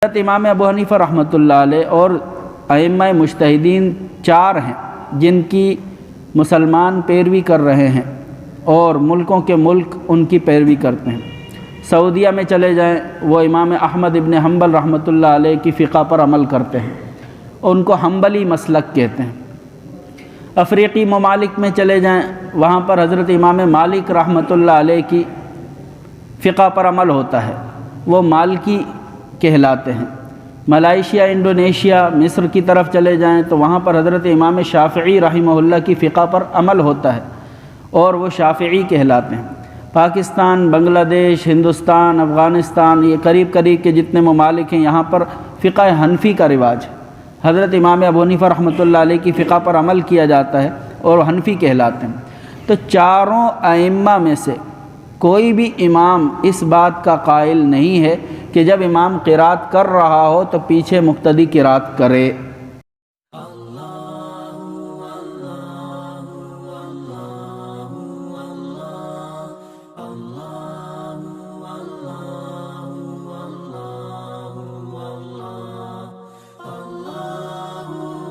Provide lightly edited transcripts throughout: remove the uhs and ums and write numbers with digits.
حضرت امام ابو حنیفہ رحمۃ اللہ علیہ اور ائمہ مجتہدین 4 ہیں جن کی مسلمان پیروی کر رہے ہیں اور ملکوں کے ملک ان کی پیروی کرتے ہیں۔ سعودیہ میں چلے جائیں، وہ امام احمد ابن حنبل رحمۃ اللہ علیہ کی فقہ پر عمل کرتے ہیں، ان کو حنبلی مسلک کہتے ہیں۔ افریقی ممالک میں چلے جائیں، وہاں پر حضرت امام مالک رحمۃ اللہ علیہ کی فقہ پر عمل ہوتا ہے، وہ مالکی کہلاتے ہیں۔ ملائیشیا، انڈونیشیا، مصر کی طرف چلے جائیں تو وہاں پر حضرت امام شافعی رحمہ اللہ کی فقہ پر عمل ہوتا ہے اور وہ شافعی کہلاتے ہیں۔ پاکستان، بنگلہ دیش، ہندوستان، افغانستان، یہ قریب کے جتنے ممالک ہیں، یہاں پر فقہ حنفی کا رواج ہے۔ حضرت امام ابو حنیفہ رحمۃ اللہ علیہ کی فقہ پر عمل کیا جاتا ہے اور حنفی کہلاتے ہیں۔ تو چاروں ائمہ میں سے کوئی بھی امام اس بات کا قائل نہیں ہے کہ جب امام قرات کر رہا ہو تو پیچھے مقتدی قرات کرے۔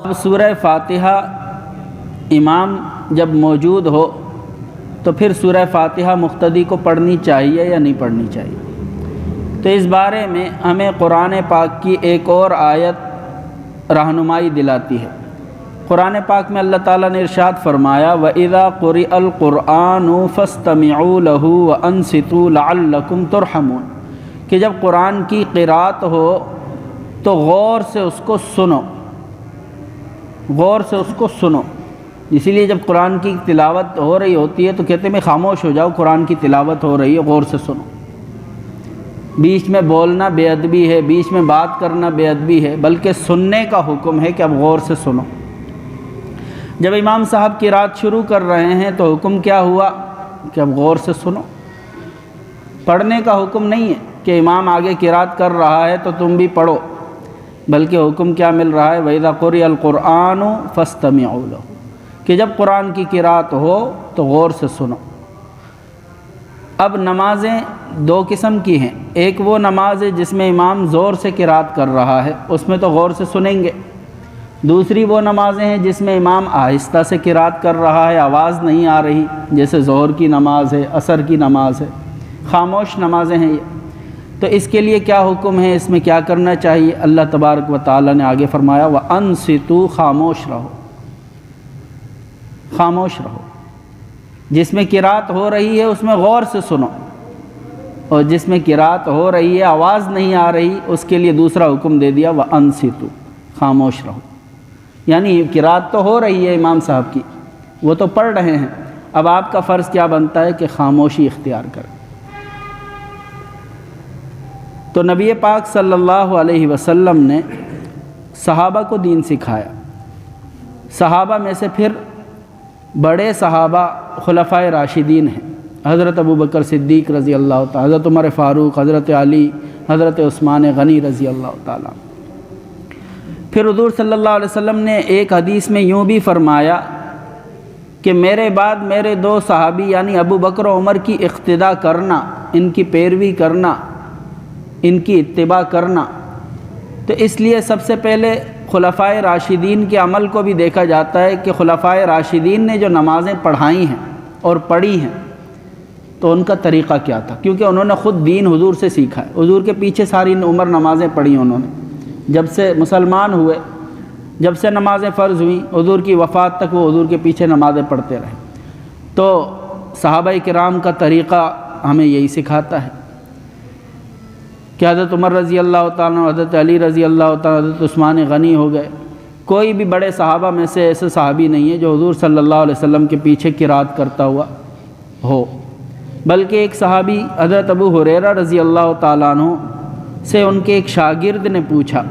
اب سورہ فاتحہ امام جب موجود ہو تو پھر سورہ فاتحہ مقتدی کو پڑھنی چاہیے یا نہیں پڑھنی چاہیے؟ تو اس بارے میں ہمیں قرآن پاک کی ایک اور آیت رہنمائی دلاتی ہے۔ قرآن پاک میں اللہ تعالیٰ نے ارشاد فرمایا وَإِذَا قُرِئَ الْقُرْآنُ فَاسْتَمِعُوا لَهُ وَأَنصِتُوا لَعَلَّكُمْ تُرْحَمُونَ کہ جب قرآن کی قرات ہو تو غور سے اس کو سنو، غور سے اس کو سنو۔ اسی لیے جب قرآن کی تلاوت ہو رہی ہوتی ہے تو کہتے ہیں میں خاموش ہو جاؤ، قرآن کی تلاوت ہو رہی ہے، غور سے سنو۔ بیچ میں بولنا بے ادبی ہے، بیچ میں بات کرنا بے ادبی ہے، بلکہ سننے کا حکم ہے کہ اب غور سے سنو۔ جب امام صاحب قرات شروع کر رہے ہیں تو حکم کیا ہوا کہ اب غور سے سنو۔ پڑھنے کا حکم نہیں ہے کہ امام آگے قرات کر رہا ہے تو تم بھی پڑھو، بلکہ حکم کیا مل رہا ہے وَإِذَا قُرِئَ الْقُرْآنُ فَاسْتَمِعُوا لَهُ کہ جب قرآن کی قرات ہو تو غور سے سنو۔ اب نمازیں 2 قسم کی ہیں، ایک وہ نماز ہے جس میں امام زور سے قرات کر رہا ہے، اس میں تو غور سے سنیں گے۔ دوسری وہ نمازیں ہیں جس میں امام آہستہ سے قرات کر رہا ہے، آواز نہیں آ رہی، جیسے ظہر کی نماز ہے، عصر کی نماز ہے، خاموش نمازیں ہیں یہ۔ تو اس کے لیے کیا حکم ہے، اس میں کیا کرنا چاہیے؟ اللہ تبارک و تعالیٰ نے آگے فرمایا وَأَنصِتُوا خاموش رہو، خاموش رہو۔ جس میں قرات ہو رہی ہے اس میں غور سے سنو، اور جس میں قرات ہو رہی ہے آواز نہیں آ رہی اس کے لیے دوسرا حکم دے دیا وَأَنصِتُوا خاموش رہو۔ یعنی قرات تو ہو رہی ہے امام صاحب کی، وہ تو پڑھ رہے ہیں، اب آپ کا فرض کیا بنتا ہے کہ خاموشی اختیار کریں۔ تو نبی پاک صلی اللہ علیہ وسلم نے صحابہ کو دین سکھایا۔ صحابہ میں سے پھر بڑے صحابہ خلفائے راشدین ہیں، حضرت ابوبکر صدیق رضی اللہ تعالیٰ، حضرت عمر فاروق، حضرت علی، حضرت عثمان غنی رضی اللہ تعالیٰ۔ پھر حضور صلی اللہ علیہ وسلم نے ایک حدیث میں یوں بھی فرمایا کہ میرے بعد میرے 2 صحابی یعنی ابو بکر و عمر کی اقتداء کرنا، ان کی پیروی کرنا، ان کی اتباع کرنا۔ تو اس لیے سب سے پہلے خلفائے راشدین کے عمل کو بھی دیکھا جاتا ہے کہ خلفائے راشدین نے جو نمازیں پڑھائی ہیں اور پڑھی ہیں تو ان کا طریقہ کیا تھا، کیونکہ انہوں نے خود دین حضور سے سیکھا ہے، حضور کے پیچھے ساری عمر نمازیں پڑھی انہوں نے، جب سے مسلمان ہوئے، جب سے نمازیں فرض ہوئیں، حضور کی وفات تک وہ حضور کے پیچھے نمازیں پڑھتے رہے۔ تو صحابہ کرام کا طریقہ ہمیں یہی سکھاتا ہے کہ حضرت عمر رضی اللہ تعالیٰ، حضرت علی رضی اللہ تعالیٰ، حضرت عثمان غنی ہو گئے، کوئی بھی بڑے صحابہ میں سے ایسے صحابی نہیں ہے جو حضور صلی اللہ علیہ وسلم کے پیچھے قرات کرتا ہوا ہو۔ بلکہ ایک صحابی حضرت ابو ہریرہ رضی اللہ تعالیٰ عنہ سے ان کے ایک شاگرد نے پوچھا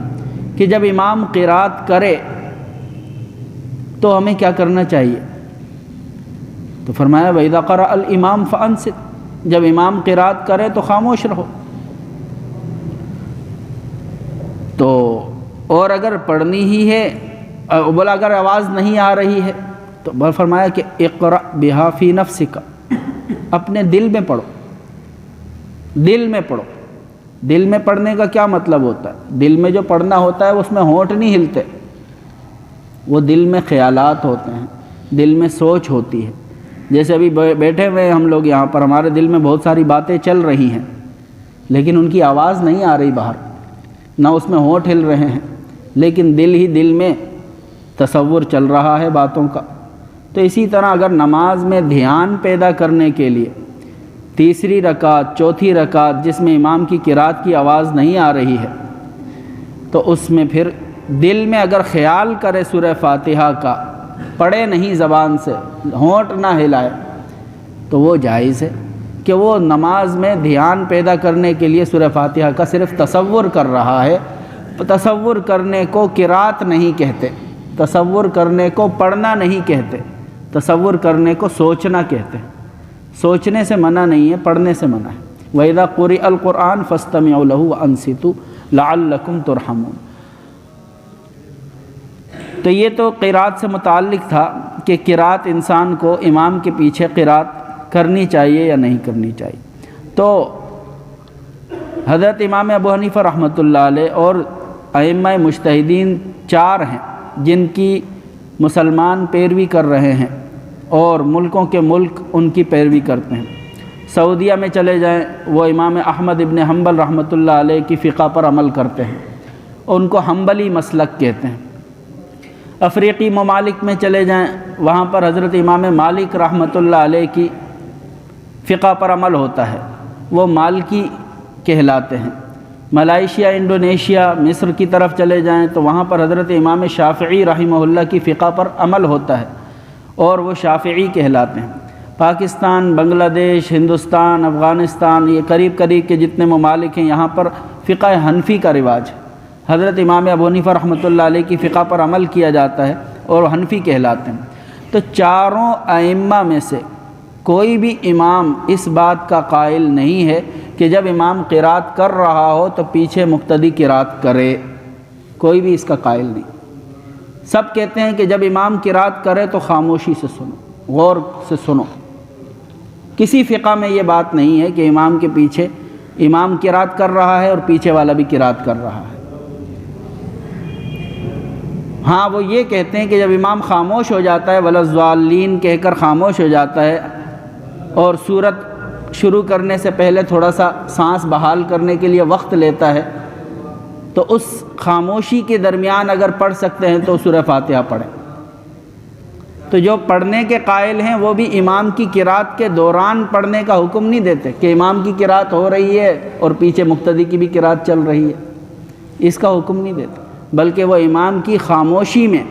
کہ جب امام قرات کرے تو ہمیں کیا کرنا چاہیے؟ تو فرمایا وَإِذَا قَرَأَ الْإِمَامُ فَأَنصِتْ جب امام قرات کرے تو خاموش رہو۔ تو اور اگر پڑھنی ہی ہے، بولا اگر آواز نہیں آ رہی ہے تو فرمایا کہ اقرأ بہا فی نفسک اپنے دل میں پڑھو، دل میں پڑھو، دل میں پڑھنے کا کیا مطلب ہوتا ہے؟ دل میں جو پڑھنا ہوتا ہے اس میں ہونٹ نہیں ہلتے، وہ دل میں خیالات ہوتے ہیں، دل میں سوچ ہوتی ہے۔ جیسے ابھی بیٹھے ہوئے ہیں ہم لوگ یہاں پر، ہمارے دل میں بہت ساری باتیں چل رہی ہیں لیکن ان کی آواز نہیں آ رہی باہر، نہ اس میں ہونٹ ہل رہے ہیں، لیکن دل ہی دل میں تصور چل رہا ہے باتوں کا۔ تو اسی طرح اگر نماز میں دھیان پیدا کرنے کے لیے تیسری رکعت، چوتھی رکعت جس میں امام کی قرات کی آواز نہیں آ رہی ہے، تو اس میں پھر دل میں اگر خیال کرے سورہ فاتحہ کا، پڑھے نہیں زبان سے، ہونٹ نہ ہلائے، تو وہ جائز ہے کہ وہ نماز میں دھیان پیدا کرنے کے لیے سورہ فاتحہ کا صرف تصور کر رہا ہے۔ تصور کرنے کو قرات نہیں کہتے، تصور کرنے کو پڑھنا نہیں کہتے، تصور کرنے کو سوچنا کہتے ہیں۔ سوچنے سے منع نہیں ہے، پڑھنے سے منع ہے۔ وَإِذَا قُرِئَ الْقُرْآنُ فَاسْتَمِعُوا لَهُ وَأَنصِتُوا لَعَلَّكُمْ تُرْحَمُونَ۔ تو یہ تو قرات سے متعلق تھا کہ قرات انسان کو امام کے پیچھے قرات کرنی چاہیے یا نہیں کرنی چاہیے۔ تو حضرت امام ابو حنیفہ رحمۃ اللہ علیہ اور ائمہ مجتہدین 4 ہیں جن کی مسلمان پیروی کر رہے ہیں اور ملکوں کے ملک ان کی پیروی کرتے ہیں۔ سعودیہ میں چلے جائیں، وہ امام احمد ابن حنبل رحمۃ اللہ علیہ کی فقہ پر عمل کرتے ہیں، ان کو حنبلی مسلک کہتے ہیں۔ افریقی ممالک میں چلے جائیں، وہاں پر حضرت امام مالک رحمۃ اللہ علیہ کی فقہ پر عمل ہوتا ہے، وہ مالکی کہلاتے ہیں۔ ملائیشیا، انڈونیشیا، مصر کی طرف چلے جائیں تو وہاں پر حضرت امام شافعی رحمہ اللہ کی فقہ پر عمل ہوتا ہے اور وہ شافعی کہلاتے ہیں۔ پاکستان، بنگلہ دیش، ہندوستان، افغانستان، یہ قریب قریب کے جتنے ممالک ہیں یہاں پر فقہ حنفی کا رواج ہے۔ حضرت امام ابو حنیفہ رحمۃ اللہ علیہ کی فقہ پر عمل کیا جاتا ہے اور حنفی کہلاتے ہیں۔ تو چاروں ائمہ میں سے کوئی بھی امام اس بات کا قائل نہیں ہے کہ جب امام قرات کر رہا ہو تو پیچھے مقتدی قرات کرے، کوئی بھی اس کا قائل نہیں۔ سب کہتے ہیں کہ جب امام قرات کرے تو خاموشی سے سنو، غور سے سنو۔ کسی فقہ میں یہ بات نہیں ہے کہ امام کے پیچھے امام قرات کر رہا ہے اور پیچھے والا بھی قرات کر رہا ہے۔ ہاں، وہ یہ کہتے ہیں کہ جب امام خاموش ہو جاتا ہے، ولا الضالین کہہ کر خاموش ہو جاتا ہے اور سورت شروع کرنے سے پہلے تھوڑا سا سانس بحال کرنے کے لیے وقت لیتا ہے، تو اس خاموشی کے درمیان اگر پڑھ سکتے ہیں تو سورہ فاتحہ پڑھیں۔ تو جو پڑھنے کے قائل ہیں وہ بھی امام کی قرات کے دوران پڑھنے کا حکم نہیں دیتے کہ امام کی قرات ہو رہی ہے اور پیچھے مقتدی کی بھی قرات چل رہی ہے، اس کا حکم نہیں دیتے، بلکہ وہ امام کی خاموشی میں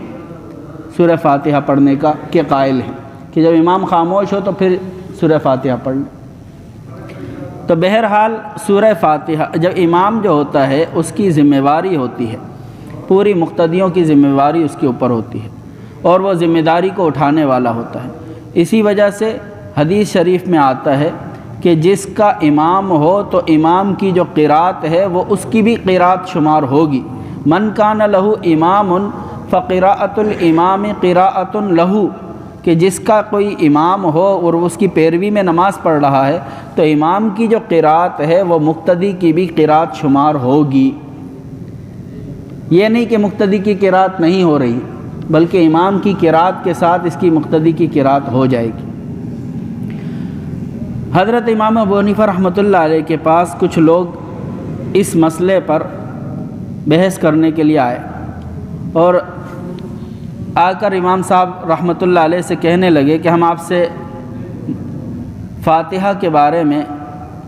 سورہ فاتحہ پڑھنے کے قائل ہیں کہ جب امام خاموش ہو تو پھر سورہ فاتحہ پڑھ لیں۔ تو بہرحال سورہ فاتحہ جب امام جو ہوتا ہے اس کی ذمہ داری ہوتی ہے، پوری مقتدیوں کی ذمہ داری اس کے اوپر ہوتی ہے اور وہ ذمہ داری کو اٹھانے والا ہوتا ہے۔ اسی وجہ سے حدیث شریف میں آتا ہے کہ جس کا امام ہو تو امام کی جو قرات ہے وہ اس کی بھی قرات شمار ہوگی۔ من کان لہ امام فقراءۃ الامام قراءۃ لہ، کہ جس کا کوئی امام ہو اور اس کی پیروی میں نماز پڑھ رہا ہے تو امام کی جو قرات ہے وہ مقتدی کی بھی قرات شمار ہوگی۔ یہ نہیں کہ مقتدی کی قرات نہیں ہو رہی، بلکہ امام کی قرات کے ساتھ اس کی مقتدی کی قرات ہو جائے گی۔ حضرت امام ابو حنیفہ رحمۃ اللہ علیہ کے پاس کچھ لوگ اس مسئلے پر بحث کرنے کے لیے آئے اور آ کر امام صاحب رحمۃ اللہ علیہ سے کہنے لگے کہ ہم آپ سے فاتحہ کے بارے میں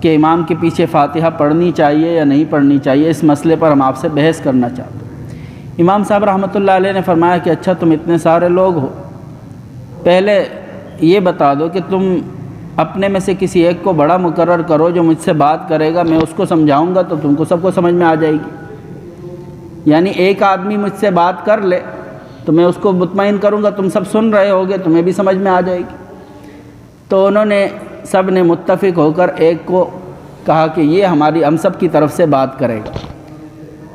کہ امام کے پیچھے فاتحہ پڑھنی چاہیے یا نہیں پڑھنی چاہیے، اس مسئلے پر ہم آپ سے بحث کرنا چاہتے ہیں۔ امام صاحب رحمۃ اللہ علیہ نے فرمایا کہ اچھا، تم اتنے سارے لوگ ہو، پہلے یہ بتا دو کہ تم اپنے میں سے کسی ایک کو بڑا مقرر کرو جو مجھ سے بات کرے گا، میں اس کو سمجھاؤں گا تو تم کو سب کو سمجھ میں آ جائے گی۔ یعنی ایک آدمی مجھ سے بات کر لے تو میں اس کو مطمئن کروں گا، تم سب سن رہے ہوگے، تمہیں بھی سمجھ میں آ جائے گی۔ تو انہوں نے سب نے متفق ہو کر ایک کو کہا کہ یہ ہم سب کی طرف سے بات کرے گا۔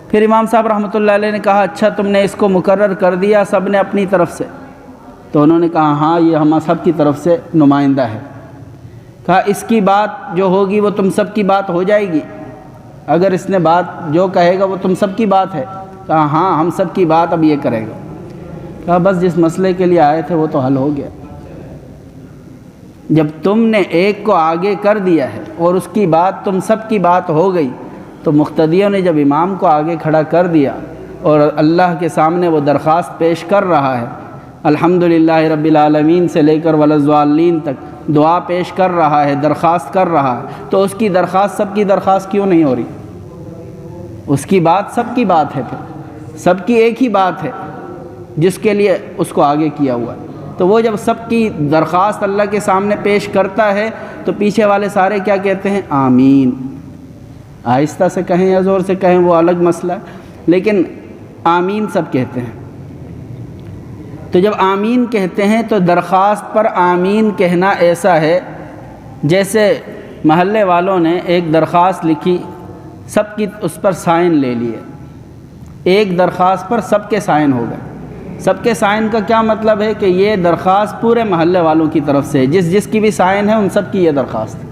پھر امام صاحب رحمۃ اللہ علیہ نے کہا اچھا، تم نے اس کو مقرر کر دیا سب نے اپنی طرف سے؟ تو انہوں نے کہا ہاں، یہ ہم سب کی طرف سے نمائندہ ہے۔ کہا اس کی بات جو ہوگی وہ تم سب کی بات ہو جائے گی؟ اگر اس نے بات جو کہے گا وہ تم سب کی بات ہے؟ کہا ہاں ہم سب کی بات اب یہ کرے گا۔ کہا بس جس مسئلے کے لیے آئے تھے وہ تو حل ہو گیا۔ جب تم نے ایک کو آگے کر دیا ہے اور اس کی بات تم سب کی بات ہو گئی، تو مقتدیوں نے جب امام کو آگے کھڑا کر دیا اور اللہ کے سامنے وہ درخواست پیش کر رہا ہے، الحمدللہ رب العالمین سے لے کر ولاضالین تک دعا پیش کر رہا ہے، درخواست کر رہا ہے، تو اس کی درخواست سب کی درخواست کیوں نہیں ہو رہی؟ اس کی بات سب کی بات ہے، پھر سب کی ایک ہی بات ہے جس کے لیے اس کو آگے کیا ہوا ہے۔ تو وہ جب سب کی درخواست اللہ کے سامنے پیش کرتا ہے تو پیچھے والے سارے کیا کہتے ہیں؟ آمین۔ آہستہ سے کہیں یا زور سے کہیں وہ الگ مسئلہ ہے، لیکن آمین سب کہتے ہیں۔ تو جب آمین کہتے ہیں تو درخواست پر آمین کہنا ایسا ہے جیسے محلے والوں نے ایک درخواست لکھی، سب کی اس پر سائن لے لیے، ایک درخواست پر سب کے سائن ہو گئے۔ سب کے سائن کا کیا مطلب ہے کہ یہ درخواست پورے محلے والوں کی طرف سے، جس کی بھی سائن ہے ان سب کی یہ درخواست ہے۔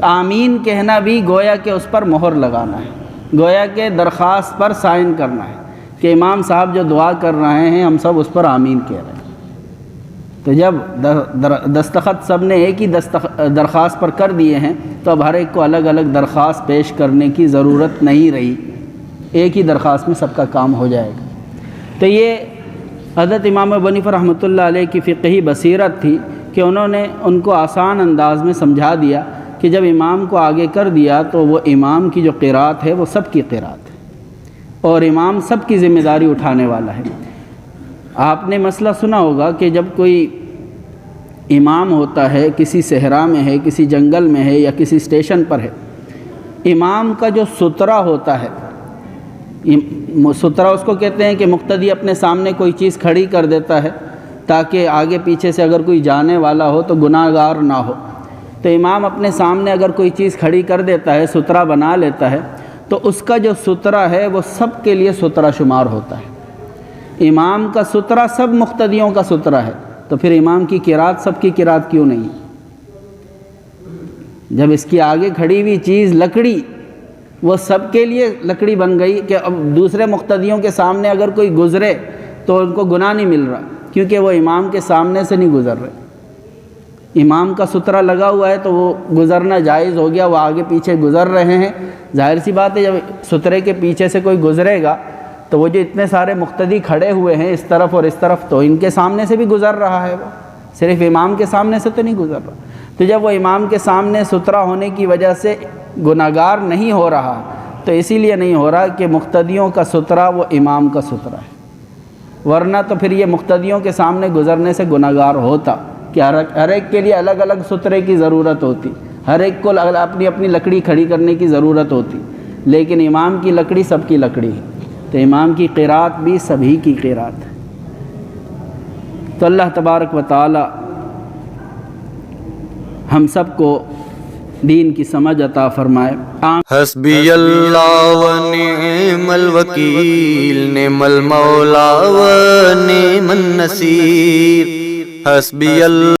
آمین کہنا بھی گویا کہ اس پر مہر لگانا ہے، گویا کہ درخواست پر سائن کرنا ہے کہ امام صاحب جو دعا کر رہے ہیں ہم سب اس پر آمین کہہ رہے ہیں۔ تو جب دستخط سب نے ایک ہی درخواست پر کر دیے ہیں تو اب ہر ایک کو الگ الگ درخواست پیش کرنے کی ضرورت نہیں رہی، ایک ہی درخواست میں سب کا کام ہو جائے گا۔ تو یہ حضرت امام ابو حنیفہ رحمۃ اللہ علیہ کی فقہی بصیرت تھی کہ انہوں نے ان کو آسان انداز میں سمجھا دیا کہ جب امام کو آگے کر دیا تو وہ امام کی جو قرات ہے وہ سب کی قرات ہے اور امام سب کی ذمہ داری اٹھانے والا ہے۔ آپ نے مسئلہ سنا ہوگا کہ جب کوئی امام ہوتا ہے، کسی صحرا میں ہے، کسی جنگل میں ہے یا کسی اسٹیشن پر ہے، امام کا جو سترہ ہوتا ہے، سترہ اس کو کہتے ہیں کہ مقتدی اپنے سامنے کوئی چیز کھڑی کر دیتا ہے تاکہ آگے پیچھے سے اگر کوئی جانے والا ہو تو گناہ گار نہ ہو۔ تو امام اپنے سامنے اگر کوئی چیز کھڑی کر دیتا ہے، سترہ بنا لیتا ہے، تو اس کا جو سترہ ہے وہ سب کے لیے سترہ شمار ہوتا ہے۔ امام کا سترہ سب مقتدیوں کا سترہ ہے، تو پھر امام کی قرات سب کی قرات کیوں نہیں؟ جب اس کی آگے کھڑی ہوئی چیز لکڑی وہ سب کے لیے لکڑی بن گئی کہ اب دوسرے مقتدیوں کے سامنے اگر کوئی گزرے تو ان کو گناہ نہیں مل رہا، کیونکہ وہ امام کے سامنے سے نہیں گزر رہے۔ امام کا سترہ لگا ہوا ہے تو وہ گزرنا جائز ہو گیا، وہ آگے پیچھے گزر رہے ہیں۔ ظاہر سی بات ہے جب سترے کے پیچھے سے کوئی گزرے گا تو وہ جو اتنے سارے مقتدی کھڑے ہوئے ہیں اس طرف اور اس طرف، تو ان کے سامنے سے بھی گزر رہا ہے، وہ صرف امام کے سامنے سے تو نہیں گزر رہا۔ تو جب وہ امام کے سامنے سترہ ہونے کی وجہ سے گناہگار نہیں ہو رہا، تو اسی لیے نہیں ہو رہا کہ مقتدیوں کا سترہ وہ امام کا سترہ ہے، ورنہ تو پھر یہ مقتدیوں کے سامنے گزرنے سے گناہگار ہوتا کہ ہر ایک کے لیے الگ الگ سترے کی ضرورت ہوتی، ہر ایک کو اپنی اپنی لکڑی کھڑی کرنے کی ضرورت ہوتی، لیکن امام کی لکڑی سب کی لکڑی ہے، تو امام کی قرات بھی سبھی کی قرات ہے۔ تو اللہ تبارک و تعالی ہم سب کو دین کی سمجھ عطا فرمائے۔ حسبی اللہ و نعم الوکیل، نعم المولا و نعم النصیر، حسبی اللہ